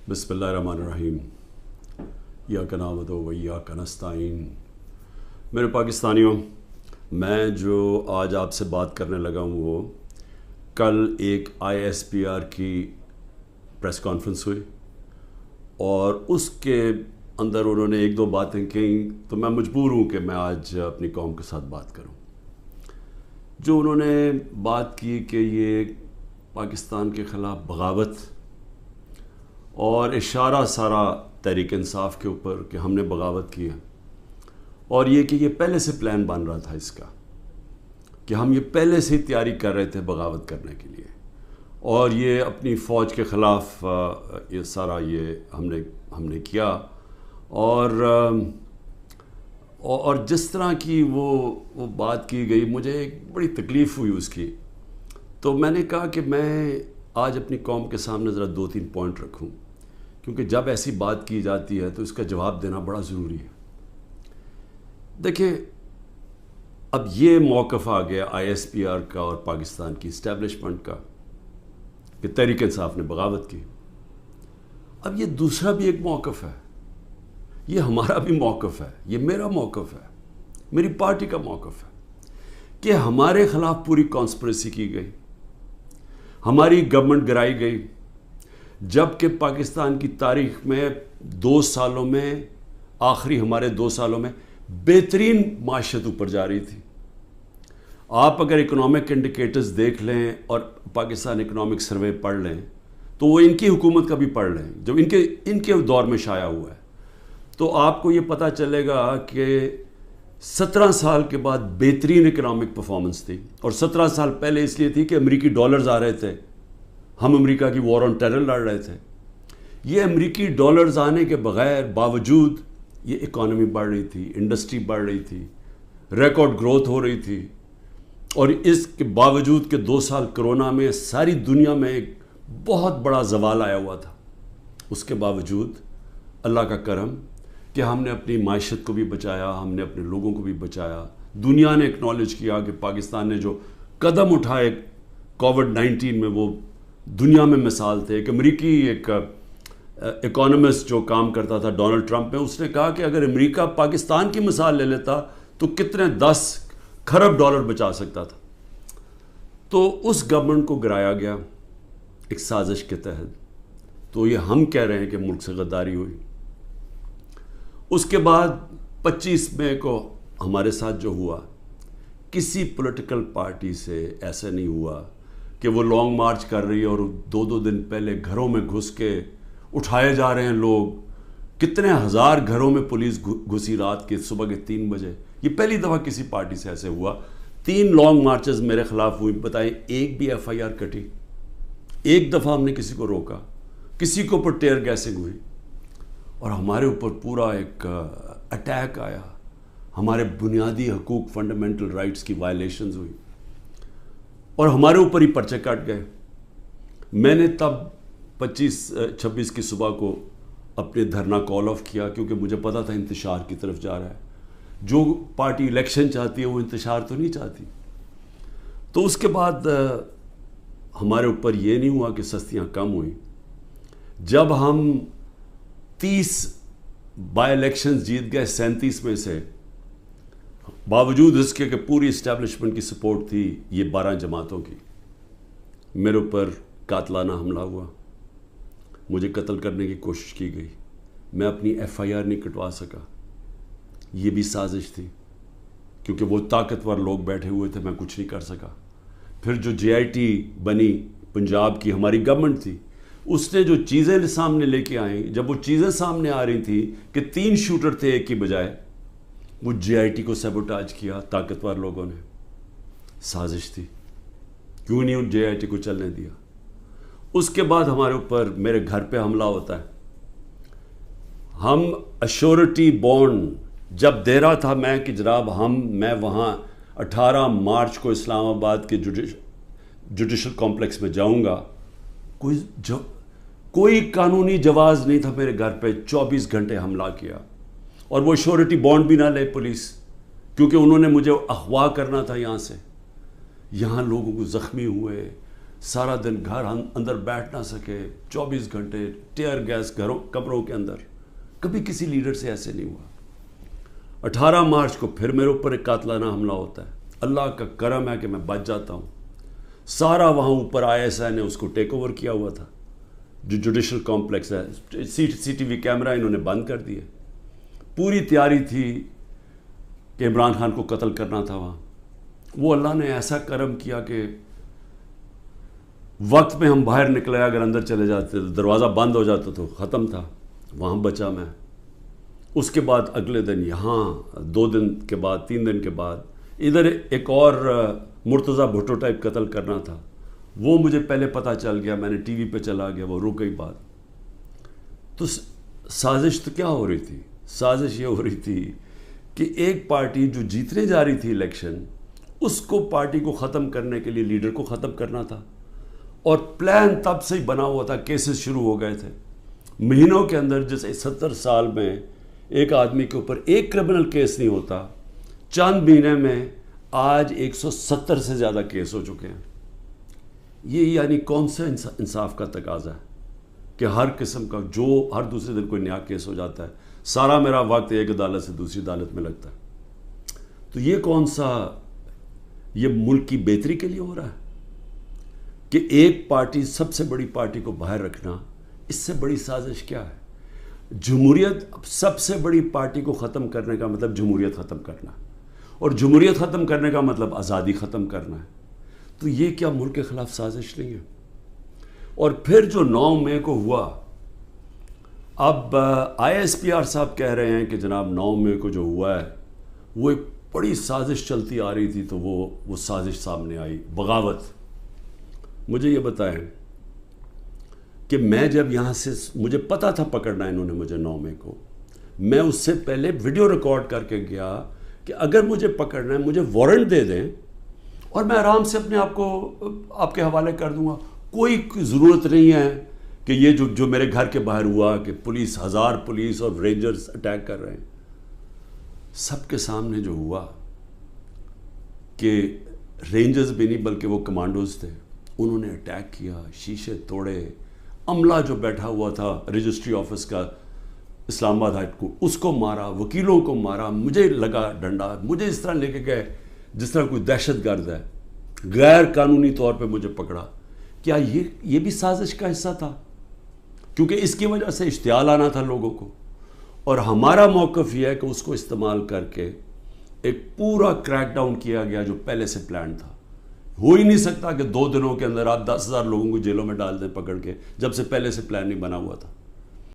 بسم اللہ الرحمن الرحیم ایاک نعبد و ایاک نستعین۔ میرے پاکستانیوں، میں جو آج آپ سے بات کرنے لگا ہوں وہ کل ایک ISPR کی پریس کانفرنس ہوئی اور اس کے اندر انہوں نے ایک دو باتیں کہیں تو میں مجبور ہوں کہ میں آج اپنی قوم کے ساتھ بات کروں۔ جو انہوں نے بات کی کہ یہ پاکستان کے خلاف بغاوت اور اشارہ سارا تحریک انصاف کے اوپر کہ ہم نے بغاوت کی ہے، اور یہ کہ یہ پہلے سے پلان بن رہا تھا اس کا کہ ہم یہ پہلے سے ہی تیاری کر رہے تھے بغاوت کرنے کے لیے، اور یہ اپنی فوج کے خلاف یہ سارا یہ ہم نے کیا، اور جس طرح کی وہ بات کی گئی مجھے ایک بڑی تکلیف ہوئی اس کی۔ تو میں نے کہا کہ میں آج اپنی قوم کے سامنے ذرا 2-3 پوائنٹ رکھوں، کیونکہ جب ایسی بات کی جاتی ہے تو اس کا جواب دینا بڑا ضروری ہے۔ دیکھیں، اب یہ موقف آ گیا ISPR کا اور پاکستان کی اسٹیبلشمنٹ کا کہ تحریک انصاف نے بغاوت کی۔ اب یہ دوسرا بھی ایک موقف ہے، یہ ہمارا بھی موقف ہے، یہ میرا موقف ہے، میری پارٹی کا موقف ہے کہ ہمارے خلاف پوری کانسپریسی کی گئی، ہماری گورنمنٹ گرائی گئی، جبکہ پاکستان کی تاریخ میں 2 سالوں میں ہمارے 2 سالوں میں بہترین معیشت اوپر جا رہی تھی۔ آپ اگر اکنامک انڈیکیٹرز دیکھ لیں اور پاکستان اکنامک سروے پڑھ لیں تو وہ ان کی حکومت کا بھی پڑھ لیں جو ان کے دور میں شائع ہوا ہے، تو آپ کو یہ پتہ چلے گا کہ 17 سال کے بعد بہترین اکنامک پرفارمنس تھی، اور 17 سال پہلے اس لیے تھی کہ امریکی ڈالرز آ رہے تھے، ہم امریکہ کی وار آن ٹیرر لڑ رہے تھے۔ یہ امریکی ڈالرز آنے کے باوجود یہ اکانومی بڑھ رہی تھی، انڈسٹری بڑھ رہی تھی، ریکارڈ گروتھ ہو رہی تھی، اور اس کے باوجود کہ 2 سال کرونا میں ساری دنیا میں ایک بہت بڑا زوال آیا ہوا تھا، اس کے باوجود اللہ کا کرم کہ ہم نے اپنی معیشت کو بھی بچایا، ہم نے اپنے لوگوں کو بھی بچایا۔ دنیا نے اکنالج کیا کہ پاکستان نے جو قدم اٹھائے کووڈ-19 میں وہ دنیا میں مثال تھے۔ ایک امریکی ایک اکانومسٹ جو کام کرتا تھا ڈونلڈ ٹرمپ میں، اس نے کہا کہ اگر امریکہ پاکستان کی مثال لے لیتا تو کتنے 10 کھرب ڈالر بچا سکتا تھا۔ تو اس گورنمنٹ کو گرایا گیا ایک سازش کے تحت، تو یہ ہم کہہ رہے ہیں کہ ملک سے غداری ہوئی۔ اس کے بعد 25 مئی کو ہمارے ساتھ جو ہوا، کسی پولیٹیکل پارٹی سے ایسا نہیں ہوا کہ وہ لانگ مارچ کر رہی ہے اور 2 دن پہلے گھروں میں گھس کے اٹھائے جا رہے ہیں لوگ، کتنے ہزار گھروں میں پولیس گھسی رات کے صبح کے 3 بجے۔ یہ پہلی دفعہ کسی پارٹی سے ایسے ہوا۔ 3 لانگ مارچز میرے خلاف ہوئی، بتائیں ایک بھی FIR کٹی؟ ایک دفعہ ہم نے کسی کو روکا؟ کسی کے اوپر ٹیئر گیسنگ ہوئی؟ اور ہمارے اوپر پورا ایک اٹیک آیا، ہمارے بنیادی حقوق فنڈامنٹل رائٹس کی وائلیشنز ہوئی، اور ہمارے اوپر ہی پرچے کٹ گئے۔ میں نے تب 26 کی صبح کو اپنے دھرنا کال آف کیا، کیونکہ مجھے پتا تھا انتشار کی طرف جا رہا ہے۔ جو پارٹی الیکشن چاہتی ہے وہ انتشار تو نہیں چاہتی۔ تو اس کے بعد ہمارے اوپر یہ نہیں ہوا کہ سستیاں کم ہوئیں۔ جب ہم 30 بائی الیکشنز جیت گئے 37 میں سے، باوجود اس کے کہ پوری اسٹیبلشمنٹ کی سپورٹ تھی یہ 12 جماعتوں کی، میرے اوپر قاتلانہ حملہ ہوا، مجھے قتل کرنے کی کوشش کی گئی، میں اپنی FIR نہیں کٹوا سکا۔ یہ بھی سازش تھی، کیونکہ وہ طاقتور لوگ بیٹھے ہوئے تھے، میں کچھ نہیں کر سکا۔ پھر جو JIT بنی پنجاب کی ہماری گورنمنٹ تھی، اس نے جو چیزیں سامنے لے کے آئیں، جب وہ چیزیں سامنے آ رہی تھی کہ 3 شوٹر تھے ایک کی بجائے، وہ JIT کو سیبوٹاج کیا طاقتور لوگوں نے۔ سازش تھی، کیوں نہیں JIT کو چلنے دیا۔ اس کے بعد ہمارے اوپر میرے گھر پہ حملہ ہوتا ہے۔ ہم ایشورٹی بانڈ جب دے رہا تھا میں کہ جناب میں وہاں 18 مارچ کو اسلام آباد کے جوڈیشل کمپلیکس میں جاؤں گا، کوئی قانونی جواز نہیں تھا میرے گھر پہ، 24 گھنٹے حملہ کیا، اور وہ ایشورٹی بانڈ بھی نہ لے پولیس، کیونکہ انہوں نے مجھے اغوا کرنا تھا یہاں سے۔ یہاں لوگوں کو زخمی ہوئے، سارا دن گھر اندر بیٹھ نہ سکے، 24 گھنٹے ٹیئر گیس گھروں کمروں کے اندر. کبھی کسی لیڈر سے ایسے نہیں ہوا. 18 مارچ کو پھر میرے اوپر ایک قاتلانہ حملہ ہوتا ہے. اللہ کا کرم ہے کہ میں بچ جاتا ہوں. سارا وہاں اوپر ISI نے اس کو ٹیک اوور کیا ہوا تھا، جو جوڈیشل کمپلیکس ہے. سی ٹی وی کیمرہ انہوں نے بند کر دیے. پوری تیاری تھی کہ عمران خان کو قتل کرنا تھا وہاں. وہ اللہ نے ایسا کرم کیا کہ وقت پہ ہم باہر نکلے. اگر اندر چلے جاتے تو دروازہ بند ہو جاتا تو ختم تھا. وہاں بچا میں. اس کے بعد اگلے دن یہاں 2 دن کے بعد 3 دن کے بعد ادھر ایک اور مرتضیٰ بھٹو ٹائپ قتل کرنا تھا. وہ مجھے پہلے پتہ چل گیا، میں نے ٹی وی پہ چلا گیا، وہ رک گئی بات. تو سازش تو کیا ہو رہی تھی؟ سازش یہ ہو رہی تھی کہ ایک پارٹی جو جیتنے جا رہی تھی الیکشن، اس کو پارٹی کو ختم کرنے کے لیے لیڈر کو ختم کرنا تھا. اور پلان تب سے ہی بنا ہوا تھا. کیسز شروع ہو گئے تھے مہینوں کے اندر. جیسے 70 سال میں ایک آدمی کے اوپر ایک کرمنل کیس نہیں ہوتا، چند مہینے میں آج 170 سے زیادہ کیس ہو چکے ہیں. یہ یعنی کون سا انصاف کا تقاضا ہے کہ ہر قسم کا جو ہر دوسرے دن کوئی نیا کیس ہو جاتا ہے. سارا میرا وقت ایک عدالت سے دوسری عدالت میں لگتا ہے. تو یہ کون سا، یہ ملک کی بہتری کے لیے ہو رہا ہے کہ ایک پارٹی، سب سے بڑی پارٹی کو باہر رکھنا؟ اس سے بڑی سازش کیا ہے؟ جمہوریت، سب سے بڑی پارٹی کو ختم کرنے کا مطلب جمہوریت ختم کرنا، اور جمہوریت ختم کرنے کا مطلب آزادی ختم کرنا ہے. تو یہ کیا ملک کے خلاف سازش نہیں ہے؟ اور پھر جو 9 مئی کو ہوا، اب ISPR صاحب کہہ رہے ہیں کہ جناب 9 مئی کو جو ہوا ہے وہ ایک بڑی سازش چلتی آ رہی تھی. تو وہ سازش سامنے آئی، بغاوت. مجھے یہ بتائیں کہ میں جب یہاں سے، مجھے پتا تھا پکڑنا انہوں نے مجھے 9 مئی کو، میں اس سے پہلے ویڈیو ریکارڈ کر کے گیا کہ اگر مجھے پکڑنا ہے مجھے وارنٹ دے دیں اور میں آرام سے اپنے آپ کو آپ کے حوالے کر دوں گا. کوئی ضرورت نہیں ہے کہ یہ جو میرے گھر کے باہر ہوا کہ پولیس، 1000 پولیس اور رینجرز اٹیک کر رہے ہیں. سب کے سامنے جو ہوا کہ رینجرز بھی نہیں بلکہ وہ کمانڈوز تھے، انہوں نے اٹیک کیا، شیشے توڑے. عملہ جو بیٹھا ہوا تھا رجسٹری آفس کا اسلام آباد ہائی کورٹ، اس کو مارا، وکیلوں کو مارا. مجھے لگا ڈنڈا، مجھے اس طرح لے کے گئے جس طرح کوئی دہشت گرد ہے. غیر قانونی طور پہ مجھے پکڑا. کیا یہ بھی سازش کا حصہ تھا؟ کیونکہ اس کی وجہ سے اشتعال آنا تھا لوگوں کو. اور ہمارا موقف یہ ہے کہ اس کو استعمال کر کے ایک پورا کریک ڈاؤن کیا گیا جو پہلے سے پلان تھا. ہو ہی نہیں سکتا کہ 2 دنوں کے اندر آپ 10,000 لوگوں کو جیلوں میں ڈال دیں پکڑ کے، جب سے پہلے سے پلان نہیں بنا ہوا تھا.